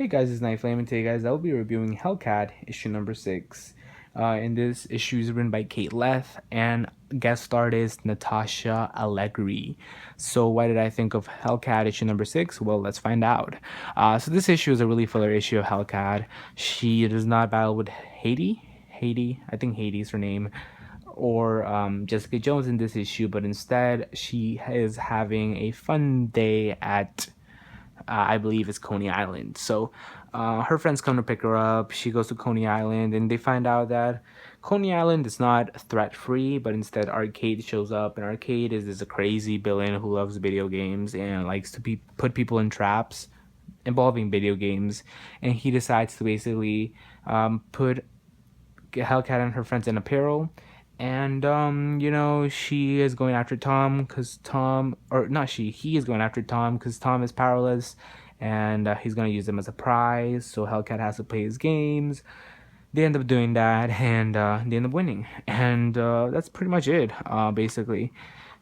Hey guys, it's Night Flame, and today, guys, I'll be reviewing Hellcat issue number 6. And this issue is written by A.K.A Leth, and guest starred is Natasha Allegri. So, why did I think of Hellcat issue number 6? Well, let's find out. So, this issue is a really filler issue of Hellcat. She does not battle with Haiti, I think Haiti is her name, or Jessica Jones in this issue, but instead, she is having a fun day at I believe it's Coney Island. So her friends come to pick her up. She goes to Coney Island, and they find out that Coney Island is not threat free, but instead Arcade shows up, and Arcade is a crazy villain who loves video games and likes to put people in traps involving video games, and he decides to basically put Hellcat and her friends in a peril. And she is going after Tom because Tom, or not she, he is going after Tom because Tom is powerless, and he's gonna use him as a prize. So Hellcat has to play his games. They end up doing that, and they end up winning, and that's pretty much it. Basically,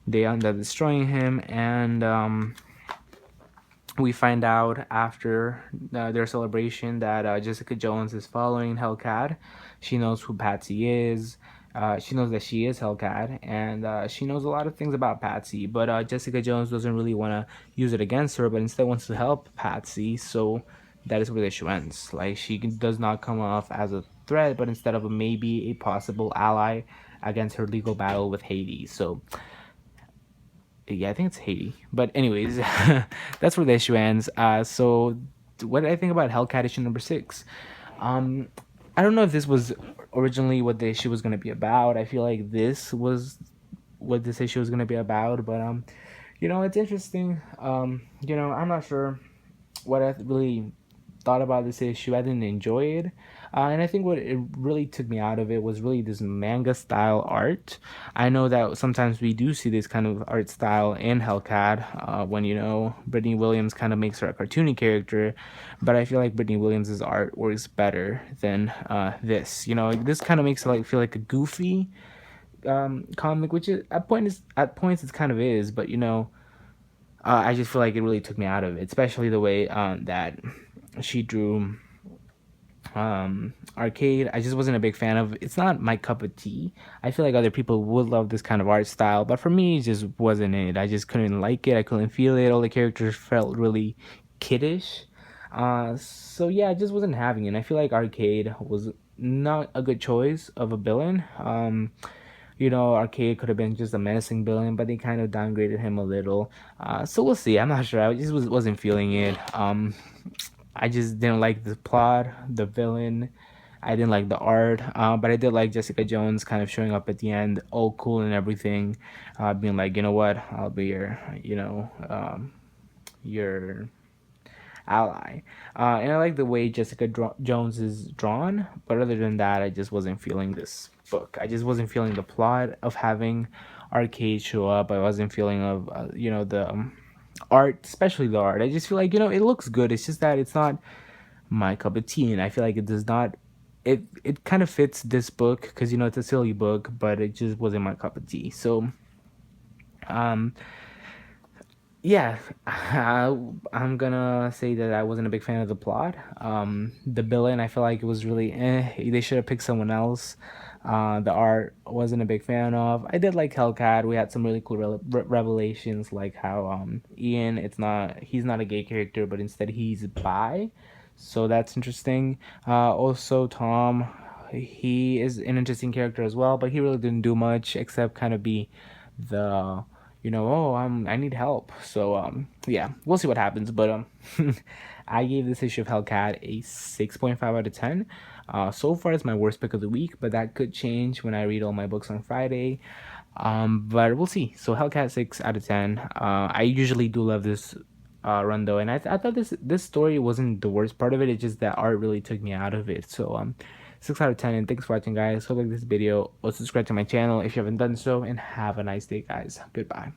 they end up destroying him, and we find out after their celebration that Jessica Jones is following Hellcat. She knows who Patsy is. She knows that she is Hellcat, and she knows a lot of things about Patsy. But Jessica Jones doesn't really want to use it against her, but instead wants to help Patsy. So that is where the issue ends. Like, she does not come off as a threat, but instead of maybe a possible ally against her legal battle with Haiti. So yeah, I think it's Haiti. But anyways, that's where the issue ends. So what did I think about Hellcat issue number 6? I don't know if this was originally what the issue was gonna be about. I feel like this was what this issue was gonna be about, but it's interesting. I'm not sure what I really thought about this issue. I didn't enjoy it. And I think what it really took me out of it was really this manga style art. I know that sometimes we do see this kind of art style in Hellcat when, Brittany Williams kind of makes her a cartoony character, but I feel like Brittany Williams' art works better than this. This kind of makes it feel like a goofy comic, which is, at points it kind of is, but I just feel like it really took me out of it, especially the way that she drew Arcade. I just wasn't a big fan of. It's not my cup of tea. I feel like other people would love this kind of art style, but for me, it just wasn't it. I just couldn't like it. I couldn't feel it. All the characters felt really kiddish. So yeah, I just wasn't having it. And I feel like Arcade was not a good choice of a villain. Arcade could have been just a menacing villain, but they kind of downgraded him a little. So we'll see. I'm not sure. I just wasn't feeling it. I just didn't like the plot, the villain. I didn't like the art, but I did like Jessica Jones kind of showing up at the end, all cool and everything, being like, you know what, I'll be your ally. And I like the way Jessica Jones is drawn, but other than that, I just wasn't feeling this book. I just wasn't feeling the plot of having Arcade show up. I wasn't feeling of the art, especially the art. I just feel like it looks good. It's just that it's not my cup of tea, and I feel like it does not. It kind of fits this book because it's a silly book, but it just wasn't my cup of tea. So, yeah, I'm gonna say that I wasn't a big fan of the plot. The villain, I feel like it was really they should have picked someone else. The art wasn't a big fan of. I did like Hellcat. We had some really cool revelations, like how Ian, he's not a gay character, but instead he's bi. So that's interesting. Also, Tom, he is an interesting character as well, but he really didn't do much except kind of be the I need help. So yeah, we'll see what happens. But I gave this issue of Hellcat a 6.5 out of 10. So far it's my worst pick of the week, but that could change when I read all my books on Friday. But we'll see. So Hellcat 6 out of 10. I usually do love this run though, and I thought this story wasn't the worst part of it. It's just that art really took me out of it. So 6 out of 10, and thanks for watching, guys. Hope you like this video. Or subscribe to my channel if you haven't done so, and have a nice day, guys. Goodbye.